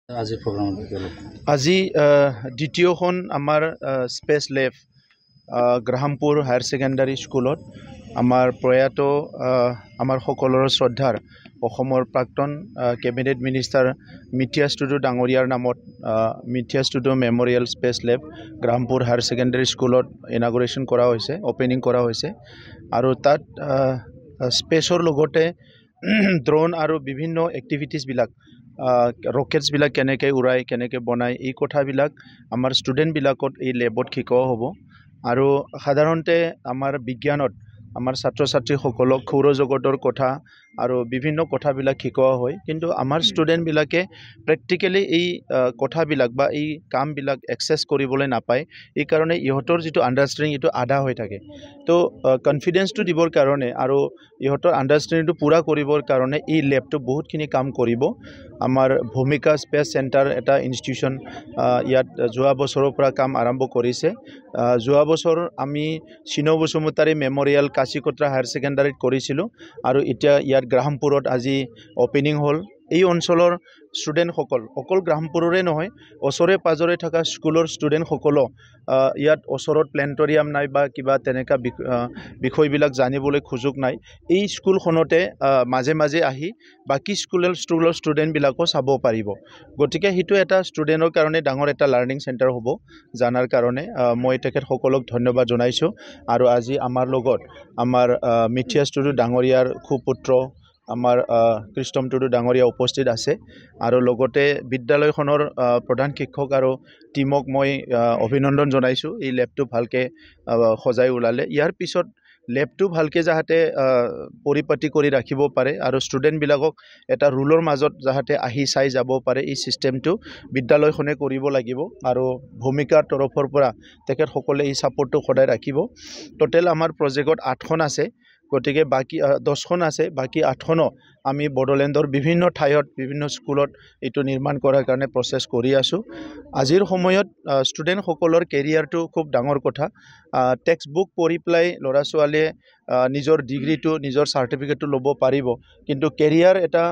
আজি প্ৰগ্ৰাম আজি দ্বিতীয়খন আমাৰ স্পেচ লেব গ্ৰাহামপুৰ হায়াৰ ছেকেণ্ডাৰী স্কুলত আমাৰ প্ৰয়াত আমাৰ সকলোৰে শ্ৰদ্ধাৰ অসমৰ প্ৰাক্তন কেবিনেট মিনিষ্টাৰ মিথিয়াছ টুডু ডাঙৰীয়াৰ নামত মিথিয়াছ টুডু মেমৰিয়েল স্পেচ লেব গ্ৰাহামপুৰ হায়াৰ ছেকেণ্ডাৰী স্কুলত ইনাগুৰেশ্যন কৰা হৈছে, অপেনিং কৰা হৈছে। আৰু তাত স্পেচৰ লগতে ড্ৰোন আৰু বিভিন্ন এক্টিভিটিছবিলাক ৰকেটছবিলাক কেনেকৈ উৰাই কেনেকৈ বনায় এই কথাবিলাক আমাৰ ষ্টুডেণ্টবিলাকত এই লেবত শিকোৱা হ'ব। আৰু সাধাৰণতে আমাৰ বিজ্ঞানত আমাৰ ছাত্ৰ ছাত্ৰীসকলক সৌৰজগতৰ কথা আৰু বিভিন্ন কথাবিলাক শিকোৱা হয়, কিন্তু আমাৰ ষ্টুডেণ্টবিলাকে প্ৰেক্টিকেলি এই কথাবিলাক বা এই কামবিলাক এক্সেছ কৰিবলৈ নাপায়। এইকাৰণে ইহঁতৰ যিটো আণ্ডাৰষ্টেণ্ডিং এইটো আধা হৈ থাকে। তো কনফিডেঞ্চটো দিবৰ কাৰণে আৰু ইহঁতৰ আণ্ডাৰষ্টেণ্ডিংটো পূৰা কৰিবৰ কাৰণে এই লেবটো বহুতখিনি কাম কৰিব। আমাৰ ভূমিকা স্পেচ চেণ্টাৰ এটা ইনষ্টিটিউশ্যন ইয়াত যোৱা বছৰৰ পৰা কাম আৰম্ভ কৰিছে। যোৱা বছৰ আমি চিনো বসুমতাৰী মেমৰিয়েল কাশীকোট্ৰা হায়াৰ ছেকেণ্ডাৰীত কৰিছিলোঁ আৰু এতিয়া ইয়াত গ্ৰাহামপুৰত আজি অপেনিং হ'ল। এই অঞ্চলৰ ষ্টুডেণ্টসকল অকল গ্ৰাহামপুৰৰে নহয়, ওচৰে পাজৰে থকা স্কুলৰ ষ্টুডেণ্টসকলো ইয়াত ওচৰত প্লেনেটৰিয়াম নাই বা কিবা তেনেকুৱা বিষয়বিলাক জানিবলৈ সুযোগ নাই। এই স্কুলখনতে মাজে মাজে আহি বাকী স্কুলৰ ষ্টুডেণ্টবিলাকো চাব পাৰিব। গতিকে সেইটো এটা ষ্টুডেণ্টৰ কাৰণে ডাঙৰ এটা লাৰ্ণিং চেণ্টাৰ হ'ব জানাৰ কাৰণে মই তেখেতসকলক ধন্যবাদ জনাইছোঁ। আৰু আজি আমাৰ লগত আমাৰ মিথিয়াছ টুডু ডাঙৰীয়াৰ সুপুত্ৰ আমাৰ কৃষ্ণম টুডু ডাঙৰীয়া উপস্থিত আছে। আৰু লগতে বিদ্যালয়খনৰ প্ৰধান শিক্ষক আৰু টিমক মই অভিনন্দন জনাইছোঁ। এই লেবটো ভালকৈ সজাই ওলালে। ইয়াৰ পিছত লেবটো ভালকৈ যাতে পৰিপাটি কৰি ৰাখিব পাৰে আৰু ষ্টুডেণ্টবিলাকক এটা ৰুলৰ মাজত যাতে আহি চাই যাব পাৰে, এই ছিষ্টেমটো বিদ্যালয়খনে কৰিব লাগিব। আৰু ভূমিকাৰ তৰফৰ পৰা তেখেতসকলে এই ছাপোৰ্টটো সদায় ৰাখিব। টোটেল আমাৰ প্ৰজেক্টত 8খন আছে, গতিকে বাকী 10খন আছে, বাকী 8খনো আমি বড়োলেণ্ডৰ বিভিন্ন ঠাইত বিভিন্ন স্কুলত এইটো নিৰ্মাণ কৰাৰ কাৰণে প্ৰচেছ কৰি আছোঁ। আজিৰ সময়ত ষ্টুডেণ্টসকলৰ কেৰিয়াৰটো খুব ডাঙৰ কথা। টেক্সট বুক পঢ়ি পেলাই ল'ৰা ছোৱালীয়ে নিজৰ ডিগ্ৰীটো নিজৰ চাৰ্টিফিকেটটো ল'ব পাৰিব, কিন্তু কেৰিয়াৰ এটা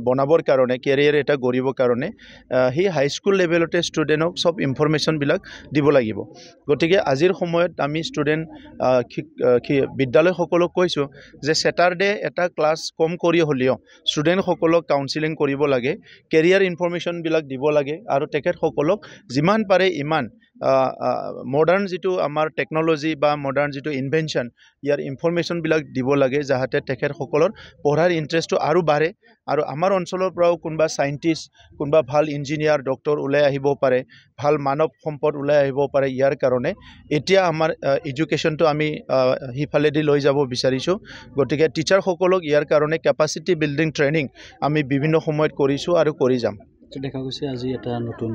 বনাবৰ কাৰণে কেৰিয়াৰ এটা গঢ়িবৰ কাৰণে সেই হাইস্কুল লেভেলতে ষ্টুডেণ্টক চব ইনফৰমেশ্যনবিলাক দিব লাগিব। গতিকে আজিৰ সময়ত আমি ষ্টুডেণ্ট বিদ্যালয়সকলক কৈছোঁ যে ছেটাৰডে এটা ক্লাছ কম কৰি হ'লেও ষ্টুডেণ্টসকলক কাউন্সিলিং কৰিব লাগে, কেৰিয়াৰ ইনফৰমেশ্যনবিলাক দিব লাগে আৰু তেখেতসকলক যিমান পাৰে ইমান মডাৰ্ণ যিটো আমাৰ টেকন'লজি বা মডাৰ্ণ যিটো ইনভেনশ্যন ইয়াৰ ইনফৰমেশ্যনবিলাক দিব লাগে, যাতে তেখেতসকলৰ পঢ়াৰ ইণ্টাৰেষ্টটো আৰু বাঢ়ে। আৰু আমাৰ অঞ্চলৰ পৰাও কোনোবা চাইণ্টিষ্ট, কোনোবা ভাল ইঞ্জিনিয়াৰ ডক্টৰ ওলাই আহিব পাৰে, ভাল মানৱ সম্পদ ওলাই আহিব পাৰে। ইয়াৰ কাৰণে এতিয়া আমাৰ এডুকেশ্যনটো আমি সিফালেদি লৈ যাব বিচাৰিছোঁ। গতিকে টিচাৰসকলক ইয়াৰ কাৰণে কেপাচিটি বিল্ডিং ট্ৰেইনিং আমি বিভিন্ন সময়ত কৰিছোঁ আৰু কৰি যাম। দেখা গৈছে আজি এটা নতুন